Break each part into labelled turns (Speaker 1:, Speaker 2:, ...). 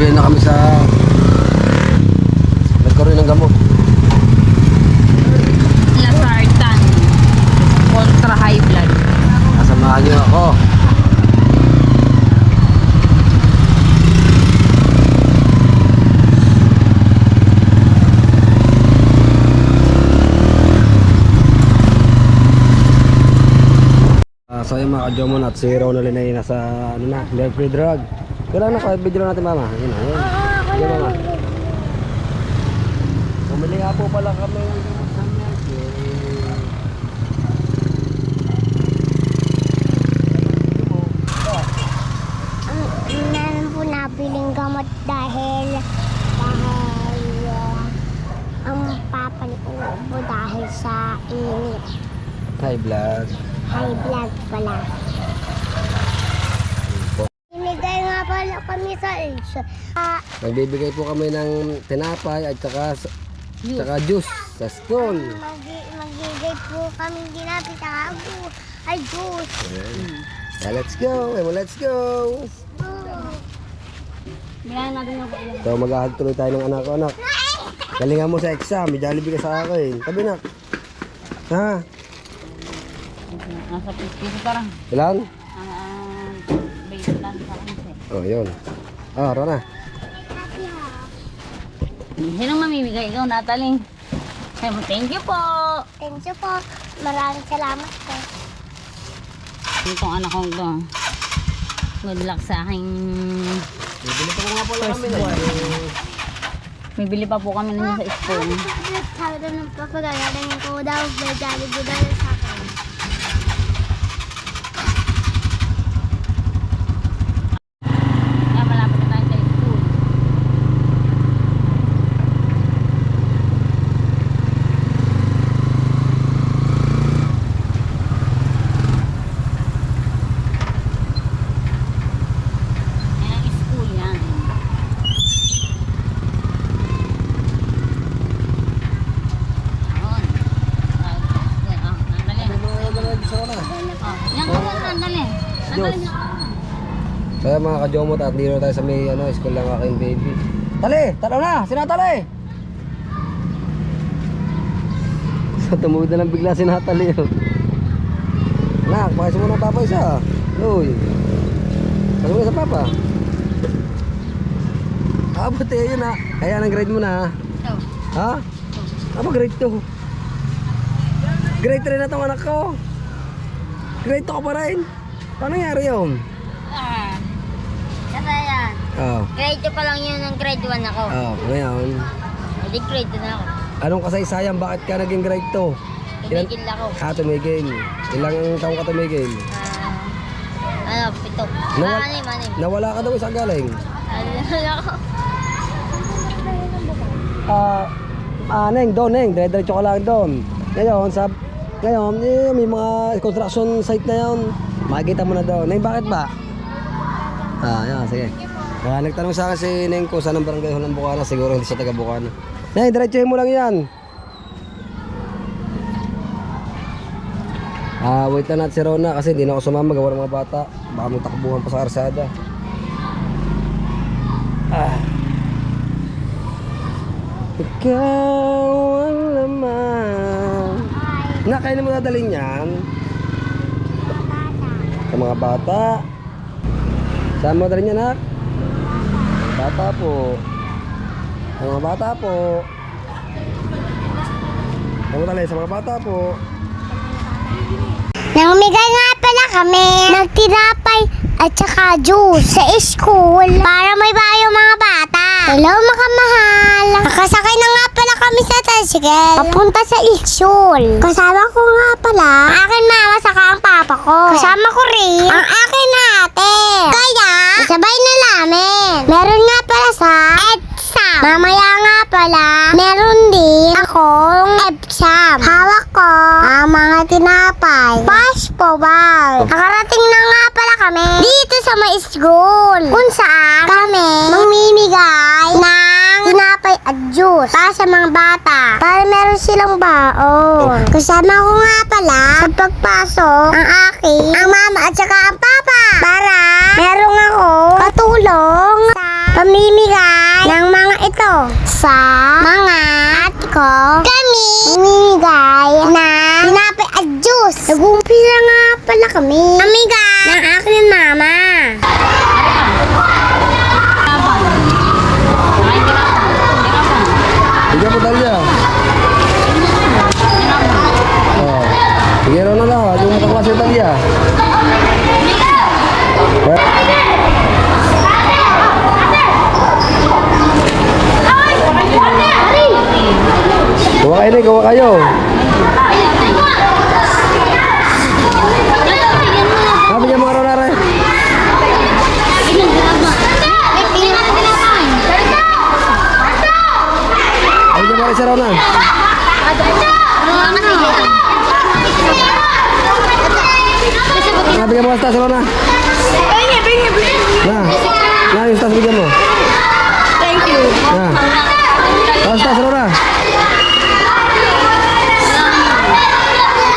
Speaker 1: Bibili na kami sa nagkaroon ng gamot.
Speaker 2: Lasartan kontra high blood.
Speaker 1: Nasamahan niyo ako. So yung mga ka-Jomon at si Ronald ay nasa ano na, free drug. Kailan na kahit video natin mama. Yun na, yun. Yun mama. Bumili nga po pala kami sa milk.
Speaker 3: Meron po nabiling gamot dahil ang papalit ko po dahil sa init.
Speaker 1: High blood.
Speaker 3: High blood pala. Binigay nga pala kami sa Elsa.
Speaker 1: Nagbibigay po kami ng tinapay at saka juice sa school.
Speaker 3: Magigay po kami ginapit sa ay juice.
Speaker 1: Yeah, let's go. Let's go.
Speaker 2: Bilang natin yung kuya.
Speaker 1: So mag-ahag tuloy tayo ng anak ko, anak. Galingan mo sa exam. May Jollibee ka sa akin. Tabi na. Ha?
Speaker 2: Nasa piso parang.
Speaker 1: Ilan?
Speaker 2: Base lang sa kanse.
Speaker 1: Oh, yun. Ah, Rona.
Speaker 2: Sinong mamimigay? Ikaw, Natalie. Sabi mo, thank you po.
Speaker 3: Thank you po. Maraming salamat po.
Speaker 2: Itong anak kong to. Good luck sa aking...
Speaker 1: Bibili pa nga pala kami na.
Speaker 2: Bibili pa po kami na sa spoon.
Speaker 3: Sabi doon ng papagagaling ko daw. May Jollibee daw sa akin.
Speaker 2: Kaya malapit na tayo sa school. Yan ang school yan.
Speaker 1: Kaya mga ka-Jomot at dito tayo sa may school ng aking baby. Tali! Tara na! Sinatali! So tumawid na lang bigla si Natalie. Anak, pakis mo ng papa isa. Uy. Pakis mo sa papa. Abot yun ha. Kaya anong grade mo na ha? Apa grade 2? Grade 3 na tong anak ko. Grade 2 ka pa rin. Paano nangyari yun?
Speaker 2: Kasi yan.
Speaker 1: Oh.
Speaker 2: Grade 2 pa lang yun ng grade 1 ako.
Speaker 1: Oh, ngayon.
Speaker 2: Hindi grade 2 na ako.
Speaker 1: Anong kasaysayan? Bakit ka naging grade 2?
Speaker 2: Tumigil ako.
Speaker 1: Tumigil. Ilang taong ka tumigil?
Speaker 2: 7.
Speaker 1: Nawal-
Speaker 2: Anim.
Speaker 1: Nawala ka daw isa galing.
Speaker 2: Ano ako?
Speaker 1: Neng, doon, Neng. Dire-diretso ka lang doon. Ngayon, may mga construction site na yun. Makikita mo na doon. Neng, bakit ba? Yan, sige. Kaya nagtanong sa akin si Neng ko saan ang barangay ng Bukana. Siguro hindi sa taga Bukana. Neng, diretsohin mo lang yan. Wait lang natin si Rona kasi hindi na ako sumama gawa ng mga bata. Baka mong takbuhan pa sa arsada. Ikaw ang laman. Nakainin mo dadalhin yan sa mga bata. Saan mo dadalhin yan, nak? Bata po. Sa mga bata po. Saan mo dadalhin? Sa mga bata po.
Speaker 3: Namigay nga pala kami ng tinapay at saka juice sa school para may bayo mga bata. Hello mga mahal. Nakasakay na nga pala kami sa tricycle papunta sa school. Kasama ko nga pala ang aking mama saka ang papa ko. Kasama ko rin ang aking ate. Kaya sabay na namin. Meron nga pala sa exam. Mamaya nga pala meron din akong exam. Hawak ko ang mga tinapay. Paspo ba? Nakarating na nga pala kami dito sa may school kung saan kami mamimigay ng tinapay at juice para sa mga bata para meron silang baon. Kasama ko nga pala sa pagpasok ang mama at saka ang papa para meron ako katulong sa pamimigay sa mga ate ko, kami mamimigay na tinapay at juice. Nag-uumpisa nga pala kami mamigay ng aking mama.
Speaker 1: Bigyan mo Talia. Oh. Sige ro na lang. Yung mataklase yung Talia. Gawa kayo gawa kayo. Bigyan mo ro na rin. Bigyan mo rin siya ro na. Bigyan mo ang stas ro na. Na, yung stas bigyan mo.
Speaker 2: Thank you.
Speaker 1: Na. Ang stas ro na.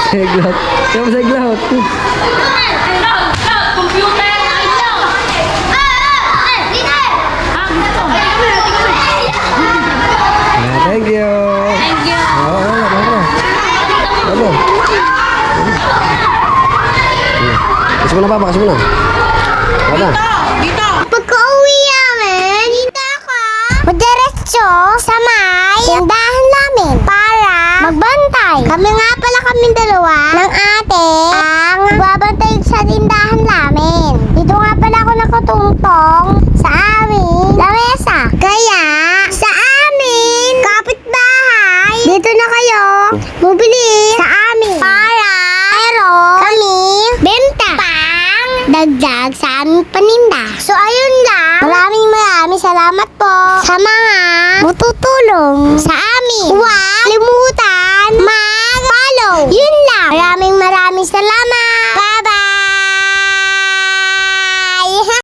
Speaker 1: Seglot. Yung seglot.
Speaker 2: Computer!
Speaker 1: Thank you.
Speaker 2: Thank you.
Speaker 1: Ano? Kasi mo na papa, kasi mo na. Wala.
Speaker 3: Pagka-uwi namin, dito ako madiretso sa may tindahan namin para magbantay. Kami nga pala kaming dalawa ng ate ang babantay sa tindahan namin. Dito nga pala ako nakatungtong sa aming lamesa. Kaya sa amin kapitbahay, dito na kayo bumili sa amin para kami benta pang dagdag sa aming paninda. So ayun lang. Maraming salamat po sa mga matutulong sa amin. Wow!